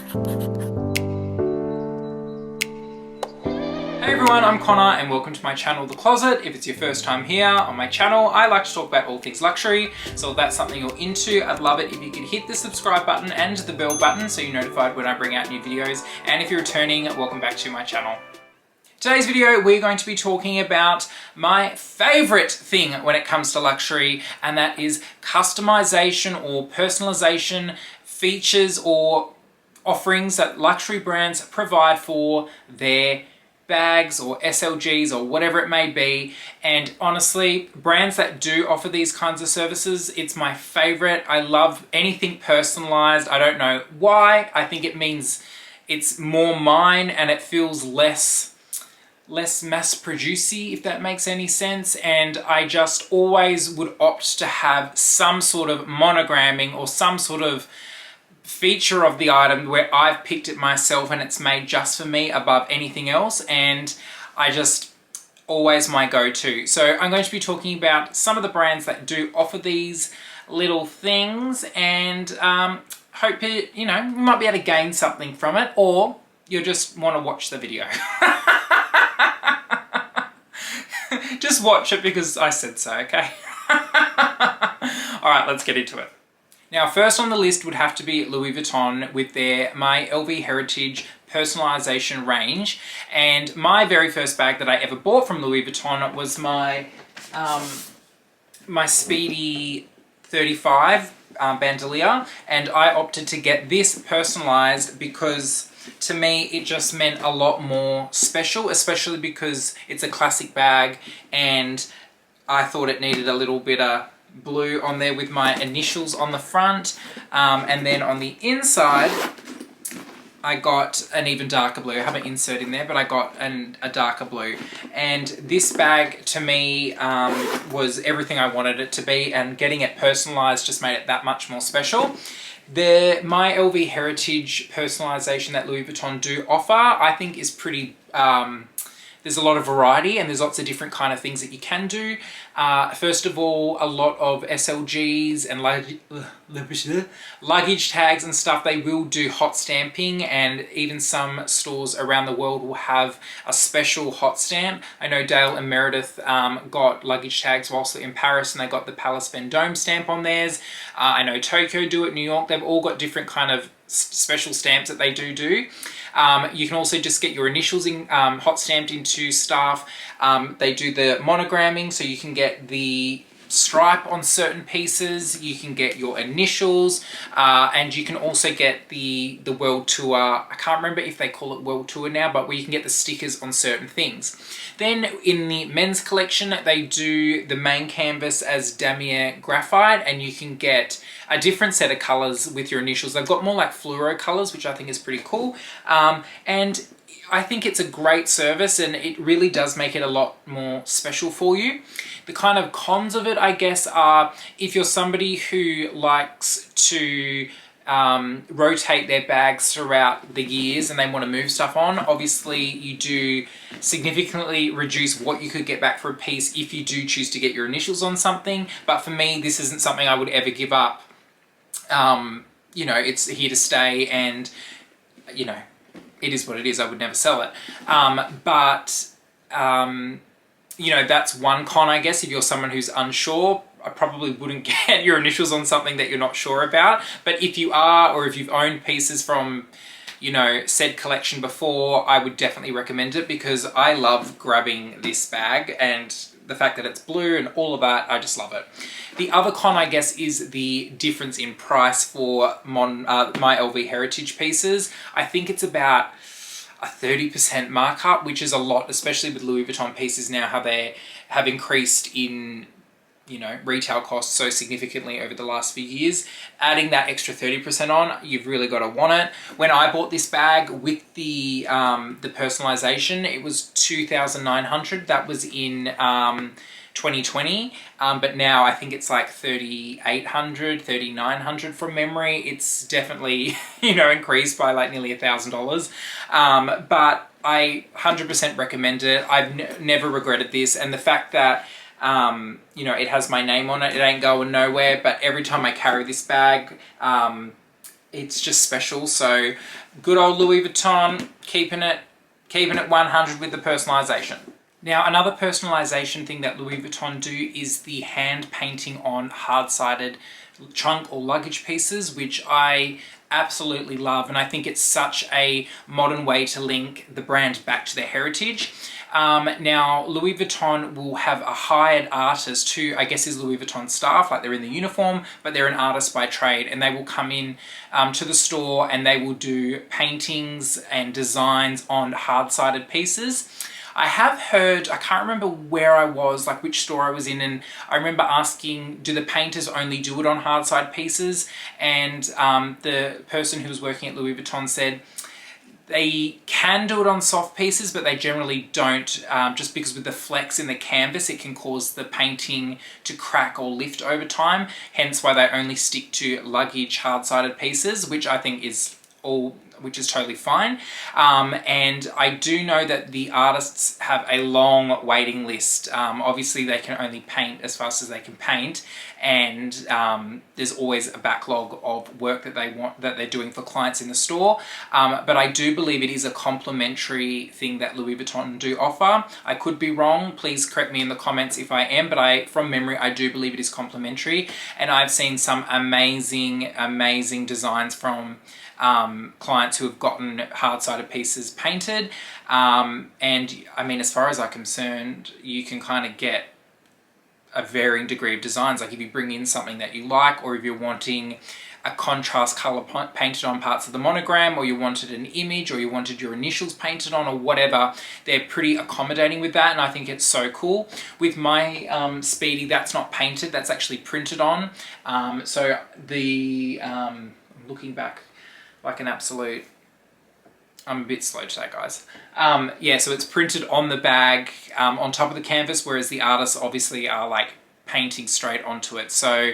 Hey everyone, I'm Connor and welcome to my channel, The Closet. If it's your first time here on my channel, I like to talk about all things luxury. So if that's something you're into, I'd love it if you could hit the subscribe button and the bell button so you're notified when I bring out new videos. And if you're returning, welcome back to my channel. Today's video, we're going to be talking about my favorite thing when it comes to luxury, and that is customization or personalization features or offerings that luxury brands provide for their bags or SLGs or whatever it may be. And honestly, brands that do offer these kinds of services, it's my favorite. I love anything personalized. I don't know why. I think it means it's more mine and it feels less mass-producey, if that makes any sense. And I just always would opt to have some sort of monogramming or some sort of feature of the item where I've picked it myself and it's made just for me above anything else, and I just always my go-to. So I'm going to be talking about some of the brands that do offer these little things, and hope you might be able to gain something from it, or you just want to watch the video. Just watch it because I said so, okay? Alright, let's get into it. Now, first on the list would have to be Louis Vuitton with their My LV Heritage personalization range. And my very first bag that I ever bought from Louis Vuitton was my Speedy 35 bandolier, and I opted to get this personalized because to me it just meant a lot more special, especially because it's a classic bag and I thought it needed a little bit of blue on there with my initials on the front, and then on the inside I got an even darker blue. I have an insert in there, but I got a darker blue, and this bag to me was everything I wanted it to be, and getting it personalized just made it that much more special. The My LV Heritage personalization that Louis Vuitton do offer, I think is pretty there's a lot of variety and there's lots of different kind of things that you can do. First of all, a lot of SLGs and luggage tags and stuff, they will do hot stamping, and even some stores around the world will have a special hot stamp. I know Dale and Meredith got luggage tags whilst they're in Paris, and they got the Palace Vendôme stamp on theirs. I know Tokyo do it, New York, they've all got different kind of special stamps that they do. You can also just get your initials hot stamped into stuff. They do the monogramming, so you can get the stripe on certain pieces, you can get your initials, and you can also get the world tour. I can't remember if they call it world tour now, but where you can get the stickers on certain things. Then in the men's collection, they do the main canvas as damier graphite, and you can get a different set of colors with your initials. They've got more like fluoro colors, which I think is pretty cool. And I think it's a great service, and it really does make it a lot more special for you. The kind of cons of it, I guess, are if you're somebody who likes to rotate their bags throughout the years and they want to move stuff on, obviously you do significantly reduce what you could get back for a piece if you do choose to get your initials on something. But for me, this isn't something I would ever give up. It's here to stay, and it is what it is. I would never sell it. That's one con, I guess. If you're someone who's unsure, I probably wouldn't get your initials on something that you're not sure about. But if you are, or if you've owned pieces from, said collection before, I would definitely recommend it, because I love grabbing this bag, and the fact that it's blue and all of that, I just love it. The other con, I guess, is the difference in price for My LV Heritage pieces. I think it's about a 30% markup, which is a lot, especially with Louis Vuitton pieces now, how they have increased in retail costs so significantly over the last few years. Adding that extra 30% on, you've really got to want it. When I bought this bag with the personalization, it was $2,900. That was in 2020, but now I think it's like $3,800, $3,900 from memory. It's definitely increased by like nearly $1,000. But I 100% recommend it. I've never regretted this, and the fact that it has my name on it, it ain't going nowhere, but every time I carry this bag, it's just special. So good old Louis Vuitton, keeping it 100 with the personalization. Now, another personalization thing that Louis Vuitton do is the hand painting on hard-sided trunk or luggage pieces, which I absolutely love, and I think it's such a modern way to link the brand back to their heritage. Now, Louis Vuitton will have a hired artist who I guess is Louis Vuitton staff, like they're in the uniform, but they're an artist by trade, and they will come in to the store and they will do paintings and designs on hard-sided pieces. I have heard, I can't remember where I was, like which store I was in, and I remember asking, do the painters only do it on hard side pieces? And the person who was working at Louis Vuitton said they can do it on soft pieces, but they generally don't, just because with the flex in the canvas, it can cause the painting to crack or lift over time, hence why they only stick to luggage hard-sided pieces, which I think is totally fine. And I do know that the artists have a long waiting list. Obviously they can only paint as fast as they can paint, and there's always a backlog of work that they're doing for clients in the store. But I do believe it is a complimentary thing that Louis Vuitton do offer. I could be wrong, please correct me in the comments if I am, but from memory I do believe it is complimentary, and I've seen some amazing designs from clients who have gotten hard-sided pieces painted, and I mean, as far as I'm concerned, you can kind of get a varying degree of designs. Like if you bring in something that you like, or if you're wanting a contrast color painted on parts of the monogram, or you wanted an image, or you wanted your initials painted on, or whatever, they're pretty accommodating with that, and I think it's so cool. With my Speedy, that's not painted, that's actually printed on. So the looking back like an absolute, I'm a bit slow today, guys. Yeah, so it's printed on the bag, on top of the canvas, whereas the artists obviously are like painting straight onto it. So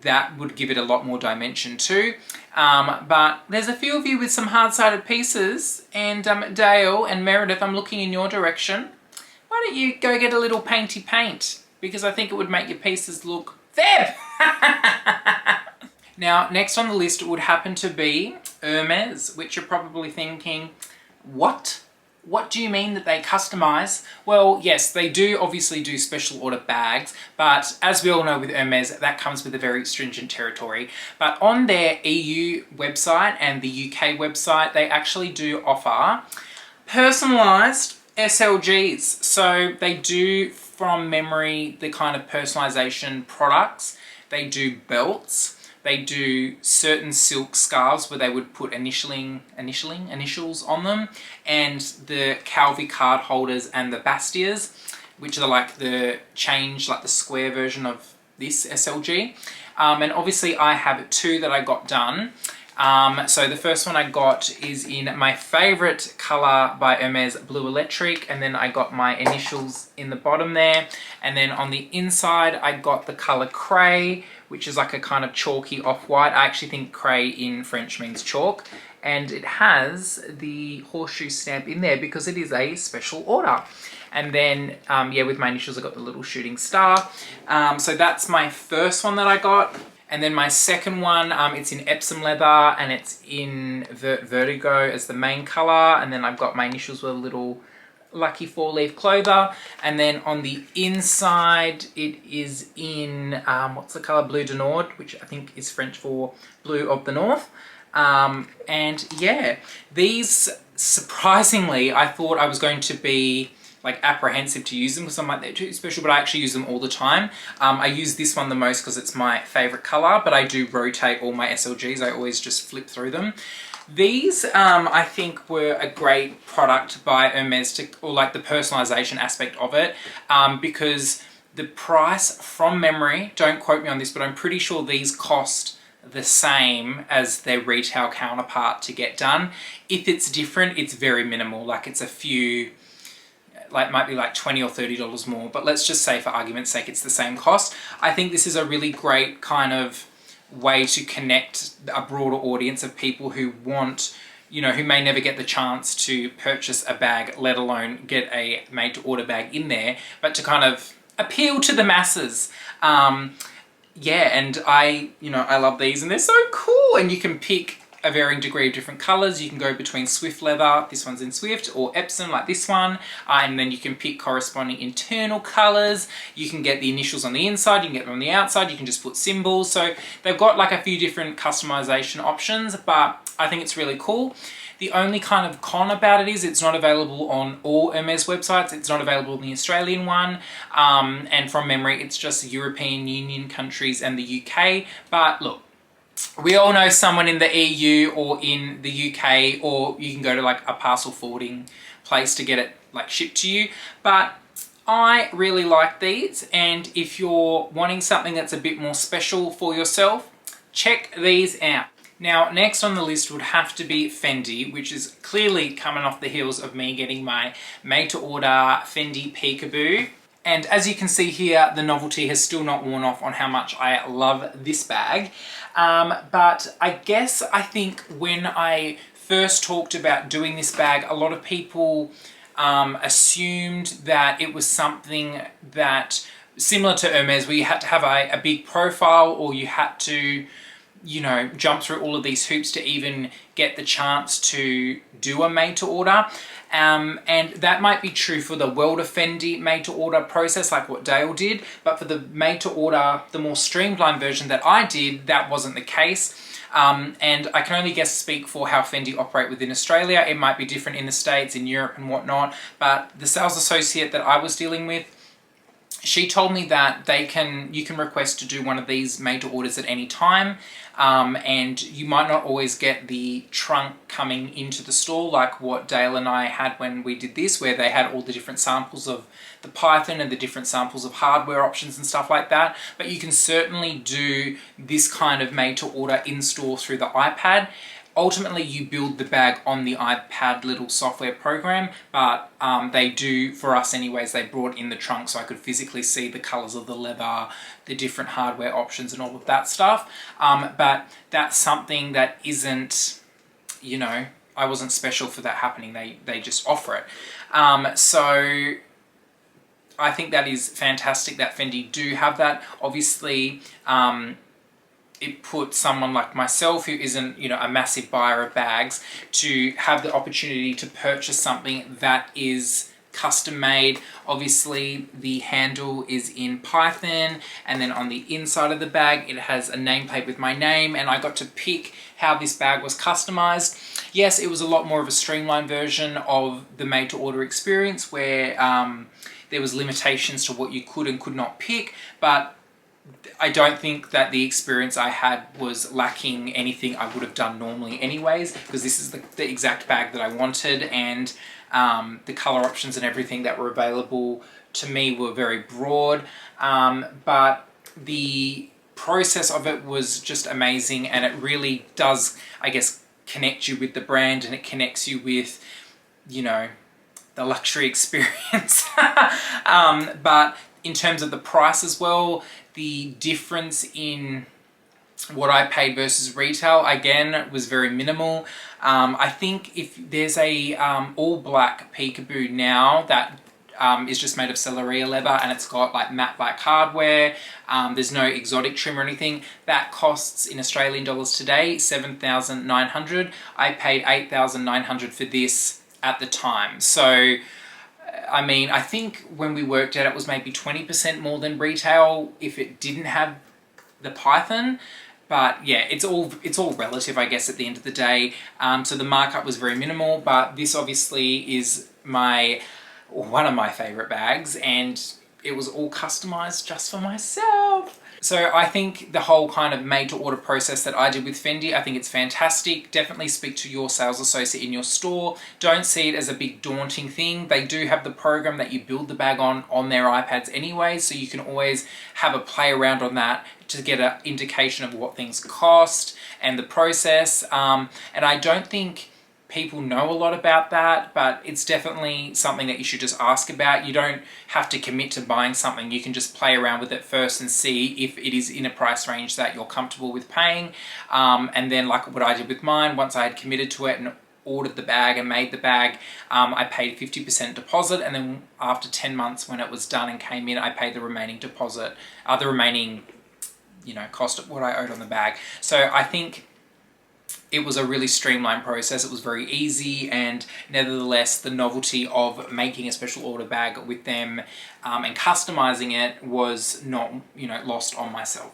that would give it a lot more dimension too. But there's a few of you with some hard-sided pieces, and Dale and Meredith, I'm looking in your direction. Why don't you go get a little painty paint? Because I think it would make your pieces look fab! Now, next on the list would happen to be Hermes, which you're probably thinking, what? What do you mean that they customize? Well, yes, they do obviously do special order bags, but as we all know with Hermes, that comes with a very stringent territory. But on their EU website and the UK website, they actually do offer personalized SLGs. So they do, from memory, the kind of personalization products. They do belts. They do certain silk scarves where they would put initials on them, and the Calvi card holders and the Bastias, which are like the square version of this SLG. And obviously I have two that I got done. So the first one I got is in my favorite color by Hermes, Blue Electric, and then I got my initials in the bottom there, and then on the inside I got the color Cray, which is like a kind of chalky off-white. I actually think Cray in French means chalk, and it has the horseshoe stamp in there because it is a special order. And then, yeah, with my initials I got the little shooting star. So that's my first one that I got. And then my second one, it's in Epsom leather, and it's in Vertigo as the main color. And then I've got my initials with a little lucky 4-leaf clover. And then on the inside, it is in, what's the color? Bleu du Nord, which I think is French for blue of the north. And yeah, these, surprisingly, I thought I was going to be like apprehensive to use them because I'm like, they're too special, but I actually use them all the time. I use this one the most because it's my favorite color, but I do rotate all my SLGs. I always just flip through them. These, I think, were a great product by Hermes, or like the personalization aspect of it, because the price, from memory, don't quote me on this, but I'm pretty sure these cost the same as their retail counterpart to get done. If it's different, it's very minimal, like it's a few, like might be like $20 or $30 more, but let's just say for argument's sake it's the same cost. I think this is a really great kind of way to connect a broader audience of people who want, you know, who may never get the chance to purchase a bag, let alone get a made-to-order bag in there, but to kind of appeal to the masses. Yeah, and I love these, and they're so cool, and you can pick a varying degree of different colors. You can go between Swift leather, this one's in Swift, or Epsom like this one, and then you can pick corresponding internal colors. You can get the initials on the inside, you can get them on the outside, you can just put symbols. So they've got like a few different customization options, but I think it's really cool. The only kind of con about it is it's not available on all Hermes websites. It's not available in the Australian one. And from memory, it's just European Union countries and the UK. But look, we all know someone in the EU or in the UK, or you can go to like a parcel forwarding place to get it like shipped to you. But I really like these. And if you're wanting something that's a bit more special for yourself, check these out. Now, next on the list would have to be Fendi, which is clearly coming off the heels of me getting my made-to-order Fendi Peekaboo. And as you can see here, the novelty has still not worn off on how much I love this bag. But I think when I first talked about doing this bag, a lot of people assumed that it was something that, similar to Hermes, where you had to have a big profile, or you had to, you know, jump through all of these hoops to even get the chance to do a made-to-order. And that might be true for the World of Fendi made-to-order process, like what Dale did, but for the made-to-order, the more streamlined version that I did, that wasn't the case. And I can only speak for how Fendi operate within Australia. It might be different in the States, in Europe and whatnot, but the sales associate that I was dealing with, she told me that you can request to do one of these made-to-orders at any time, and you might not always get the trunk coming into the store like what Dale and I had when we did this, where they had all the different samples of the Python and the different samples of hardware options and stuff like that. But you can certainly do this kind of made-to-order in-store through the iPad. Ultimately, you build the bag on the iPad little software program, but they do, for us anyways, they brought in the trunk so I could physically see the colors of the leather, the different hardware options and all of that stuff. But that's something that isn't, you know, I wasn't special for that happening. They just offer it. So I think that is fantastic that Fendi do have that. Obviously, it puts someone like myself, who isn't, you know, a massive buyer of bags, to have the opportunity to purchase something that is custom made. Obviously, the handle is in Python, and then on the inside of the bag, it has a nameplate with my name, and I got to pick how this bag was customized. Yes, it was a lot more of a streamlined version of the made-to-order experience, where there was limitations to what you could and could not pick, but I don't think that the experience I had was lacking anything I would have done normally anyways, because this is the exact bag that I wanted, and the color options and everything that were available to me were very broad, but the process of it was just amazing, and it really does, I guess, connect you with the brand, and it connects you with, you know, the luxury experience. But in terms of the price as well, the difference in what I paid versus retail, again, was very minimal. I think if there's a all black Peekaboo now that is just made of Celeria leather, and it's got like matte black hardware, there's no exotic trim or anything, that costs in Australian dollars today $7,900. I paid $8,900 for this at the time. So I mean, I think when we worked out, it was maybe 20% more than retail if it didn't have the Python. But yeah, it's all relative, I guess, at the end of the day. So the markup was very minimal, but this obviously is one of my favorite bags, and it was all customized just for myself. So I think the whole kind of made-to-order process that I did with Fendi, I think it's fantastic. Definitely speak to your sales associate in your store. Don't see it as a big daunting thing. They do have the program that you build the bag on their iPads anyway, so you can always have a play around on that to get an indication of what things cost and the process. And I don't think people know a lot about that, but it's definitely something that you should just ask about. You don't have to commit to buying something. You can just play around with it first and see if it is in a price range that you're comfortable with paying. And then, like what I did with mine, once I had committed to it and ordered the bag and made the bag, I paid 50% deposit, and then after 10 months when it was done and came in, I paid the remaining deposit, the remaining, you know, cost of what I owed on the bag. So I think it was a really streamlined process. It was very easy, and nevertheless, the novelty of making a special order bag with them and customizing it was not, you know, lost on myself.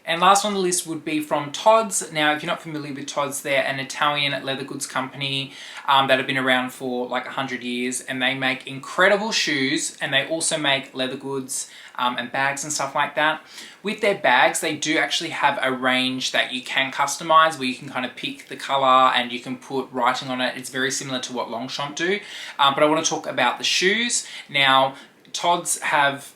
And last on the list would be from Tod's. Now, if you're not familiar with Tod's, they're an Italian leather goods company that have been around for like 100 years, and they make incredible shoes, and they also make leather goods and bags and stuff like that. With their bags, they do actually have a range that you can customize, where you can kind of pick the color and you can put writing on it. It's very similar to what Longchamp do. But I want to talk about the shoes. Now, Tod's have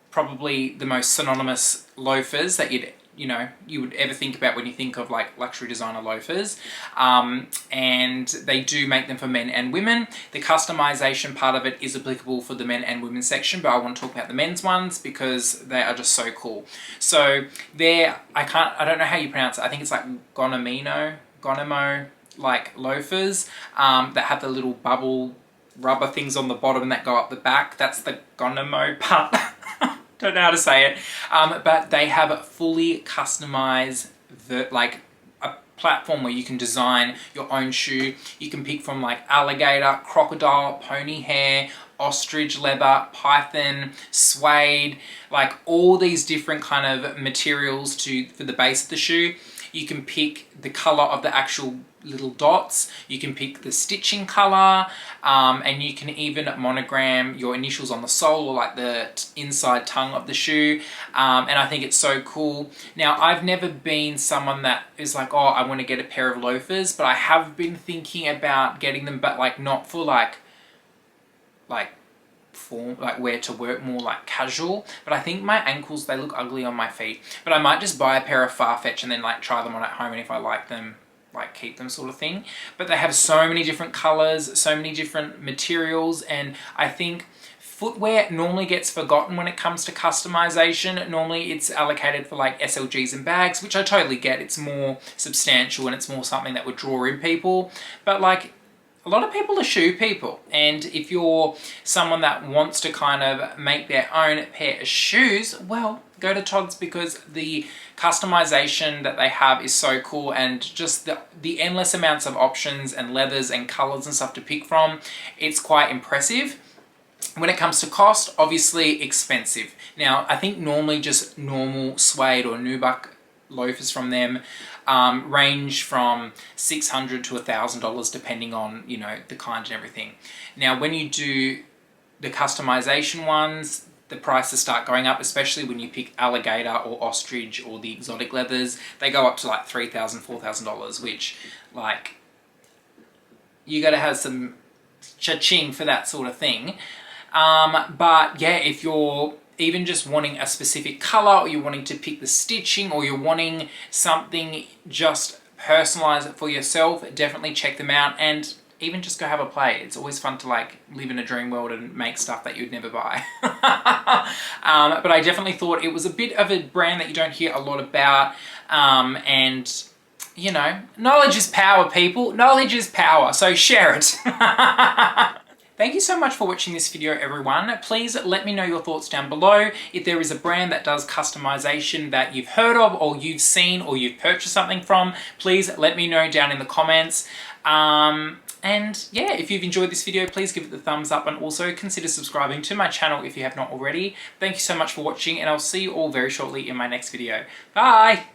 probably the most synonymous loafers that you would ever think about when you think of like luxury designer loafers, and they do make them for men and women. The customization part of it is applicable for the men and women section, but I want to talk about the men's ones because they are just so cool. So I don't know how you pronounce it. I think it's like Gonimo like loafers that have the little bubble rubber things on the bottom that go up the back. That's the Gonimo part. Don't know how to say it, but they have a fully customized like a platform where you can design your own shoe. You can pick from like alligator, crocodile, pony hair, ostrich leather, python, suede, like all these different kind of materials for the base of the shoe. You can pick the color of the actual little dots, you can pick the stitching color, and you can even monogram your initials on the sole or like the inside tongue of the shoe, and I think it's so cool. Now, I've never been someone that is like, oh, I want to get a pair of loafers, but I have been thinking about getting them, but like not for like wear to work, more like casual. But I think my ankles, they look ugly on my feet, but I might just buy a pair of Farfetch and then like try them on at home, and if I like them, like keep them, sort of thing. But they have so many different colors, so many different materials, and I think footwear normally gets forgotten when it comes to customization. Normally it's allocated for like SLGs and bags, which I totally get. It's more substantial and it's more something that would draw in people, but like a lot of people are shoe people, and if you're someone that wants to kind of make their own pair of shoes, well, go to Tod's, because the customization that they have is so cool, and just the endless amounts of options and leathers and colors and stuff to pick from, it's quite impressive. When it comes to cost, obviously expensive. Now, I think normally just normal suede or nubuck loafers from them range from $600 to $1,000 depending on, you know, the kind and everything. Now, when you do the customization ones, the prices start going up, especially when you pick alligator or ostrich or the exotic leathers. They go up to like $3,000, $4,000, which, like, you gotta have some cha-ching for that sort of thing. But yeah, if you're even just wanting a specific color, or you're wanting to pick the stitching, or you're wanting something just personalized for yourself, definitely check them out, and even just go have a play. It's always fun to like live in a dream world and make stuff that you'd never buy. But I definitely thought it was a bit of a brand that you don't hear a lot about, and you know, knowledge is power, people. Knowledge is power, so share it. Thank you so much for watching this video, everyone. Please let me know your thoughts down below. If there is a brand that does customization that you've heard of, or you've seen, or you've purchased something from, please let me know down in the comments. And yeah, if you've enjoyed this video, please give it the thumbs up, and also consider subscribing to my channel if you have not already. Thank you so much for watching, and I'll see you all very shortly in my next video. Bye!